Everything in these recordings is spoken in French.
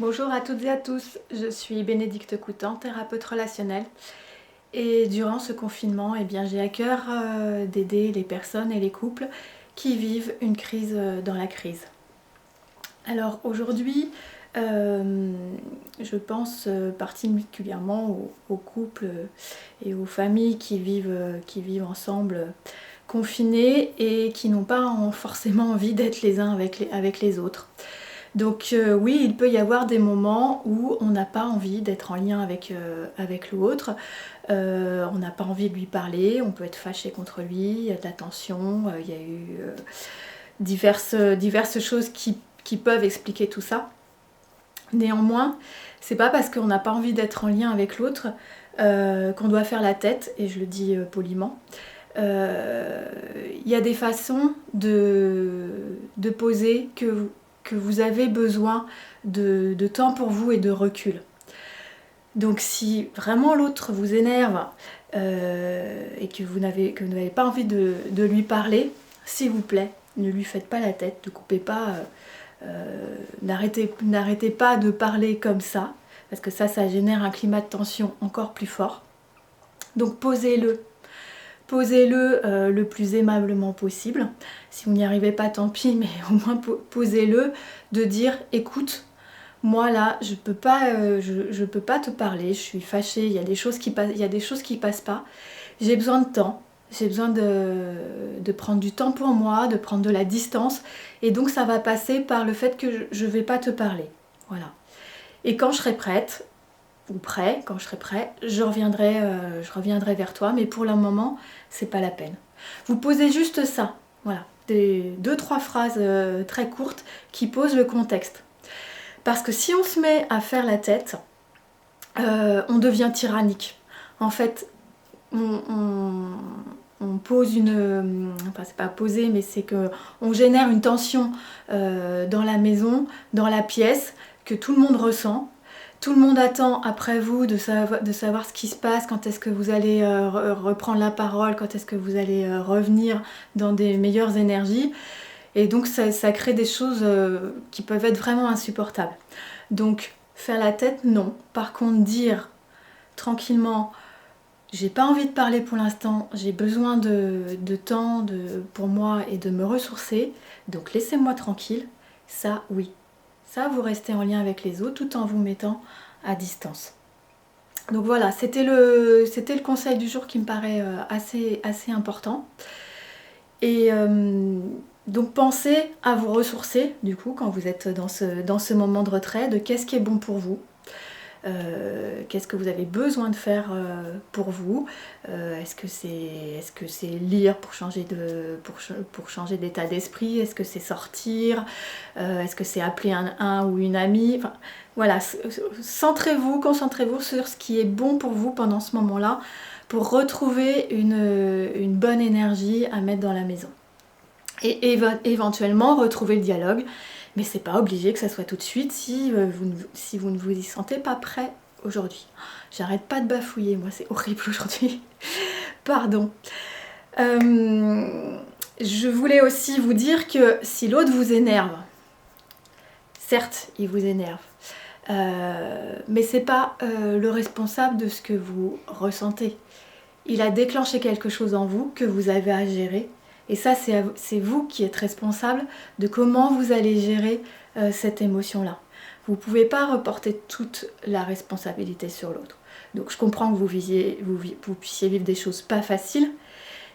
Bonjour à toutes et à tous, je suis Bénédicte Coutan, thérapeute relationnelle. Et durant ce confinement, j'ai à cœur d'aider les personnes et les couples qui vivent une crise dans la crise. Alors aujourd'hui, je pense particulièrement aux couples et aux familles qui vivent ensemble confinés et qui n'ont pas forcément envie d'être les uns avec les autres. Donc oui, il peut y avoir des moments où on n'a pas envie d'être en lien avec l'autre, on n'a pas envie de lui parler, on peut être fâché contre lui, il y a de la tension, il y a eu diverses choses qui peuvent expliquer tout ça. Néanmoins, c'est pas parce qu'on n'a pas envie d'être en lien avec l'autre qu'on doit faire la tête, et je le dis poliment. Il y a des façons de poser que vous avez besoin de temps pour vous et de recul. Donc si vraiment l'autre vous énerve et que vous n'avez pas envie de lui parler, s'il vous plaît, ne lui faites pas la tête, ne coupez pas, n'arrêtez pas de parler comme ça, parce que ça génère un climat de tension encore plus fort. Donc posez-le le plus aimablement possible. Si vous n'y arrivez pas, tant pis, mais au moins posez-le, de dire écoute, moi là, je peux pas te parler, je suis fâchée, il y a des choses qui passent pas. J'ai besoin de temps, j'ai besoin de prendre du temps pour moi, de prendre de la distance, et donc ça va passer par le fait que je vais pas te parler. Voilà. Et quand je serai prête, ou prêt, quand je serai prêt, je reviendrai vers toi, mais pour le moment, c'est pas la peine. Vous posez juste ça, voilà, des 2-3 phrases très courtes qui posent le contexte. Parce que si on se met à faire la tête, on devient tyrannique. En fait, on pose enfin c'est pas poser, mais c'est qu'on génère une tension dans la maison, dans la pièce, que tout le monde ressent. Tout le monde attend après vous de savoir ce qui se passe, quand est-ce que vous allez reprendre la parole, quand est-ce que vous allez revenir dans des meilleures énergies. Et donc ça crée des choses qui peuvent être vraiment insupportables. Donc faire la tête, non. Par contre, dire tranquillement, j'ai pas envie de parler pour l'instant, j'ai besoin de temps pour moi et de me ressourcer, donc laissez-moi tranquille, ça oui. Ça, vous restez en lien avec les autres tout en vous mettant à distance. Donc voilà, c'était le conseil du jour qui me paraît assez important. Et donc pensez à vous ressourcer, du coup, quand vous êtes dans ce moment de retrait, de qu'est-ce qui est bon pour vous. Qu'est-ce que vous avez besoin de faire pour vous. Est-ce que c'est lire pour changer d'état d'esprit? Est-ce que c'est sortir? Est-ce que c'est appeler un ou une amie? Enfin, voilà, concentrez-vous sur ce qui est bon pour vous pendant ce moment-là, pour retrouver une bonne énergie à mettre dans la maison. Et éventuellement retrouver le dialogue. Mais c'est pas obligé que ça soit tout de suite si vous ne vous y sentez pas prêt aujourd'hui. J'arrête pas de bafouiller, moi c'est horrible aujourd'hui. Pardon. Je voulais aussi vous dire que si l'autre vous énerve, certes il vous énerve, mais c'est pas le responsable de ce que vous ressentez. Il a déclenché quelque chose en vous que vous avez à gérer. Et ça, c'est vous qui êtes responsable de comment vous allez gérer cette émotion-là. Vous ne pouvez pas reporter toute la responsabilité sur l'autre. Donc je comprends que vous puissiez vivre des choses pas faciles,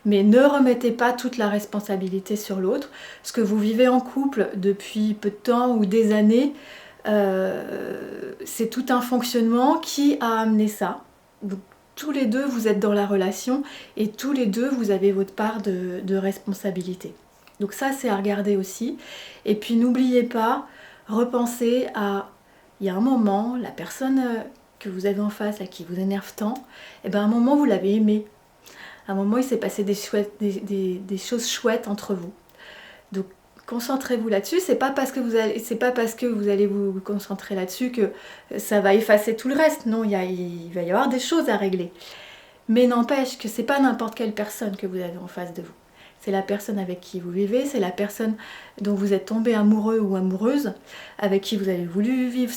mais ne remettez pas toute la responsabilité sur l'autre. Ce que vous vivez en couple depuis peu de temps ou des années, c'est tout un fonctionnement qui a amené ça. Donc, tous les deux, vous êtes dans la relation et tous les deux, vous avez votre part de responsabilité. Donc ça, c'est à regarder aussi. Et puis, n'oubliez pas, repensez à, il y a un moment, la personne que vous avez en face, là, qui vous énerve tant, et ben à un moment, vous l'avez aimé. À un moment, il s'est passé des choses chouettes entre vous. Donc, concentrez-vous là-dessus. C'est pas parce que vous allez vous concentrer là-dessus que ça va effacer tout le reste. Non, il va y avoir des choses à régler. Mais n'empêche que c'est pas n'importe quelle personne que vous avez en face de vous. c'est la personne avec qui vous vivez, c'est la personne dont vous êtes tombé amoureux ou amoureuse, avec qui vous avez voulu vivre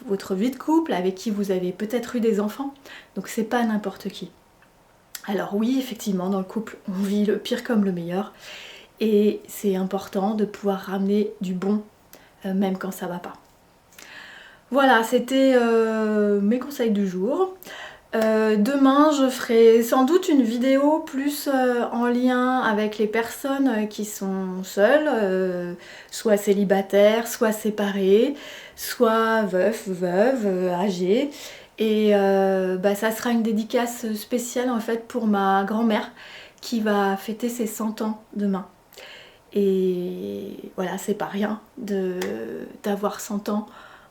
votre vie de couple, avec qui vous avez peut-être eu des enfants. Donc c'est pas n'importe qui. Alors oui, effectivement, dans le couple, on vit le pire comme le meilleur. Et c'est important de pouvoir ramener du bon, même quand ça va pas. Voilà, c'était mes conseils du jour. Demain, je ferai sans doute une vidéo plus en lien avec les personnes qui sont seules, soit célibataires, soit séparées, soit veufs, veuves, âgées. Et ça sera une dédicace spéciale en fait pour ma grand-mère qui va fêter ses 100 ans demain. Et voilà, c'est pas rien d'avoir 100 ans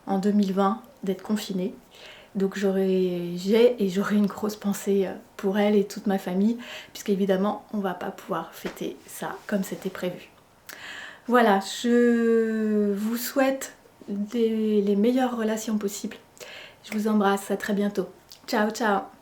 en 2020, d'être confinée. Donc j'aurai une grosse pensée pour elle et toute ma famille, puisqu'évidemment on va pas pouvoir fêter ça comme c'était prévu. Voilà, je vous souhaite les meilleures relations possibles. Je vous embrasse, à très bientôt. Ciao, ciao!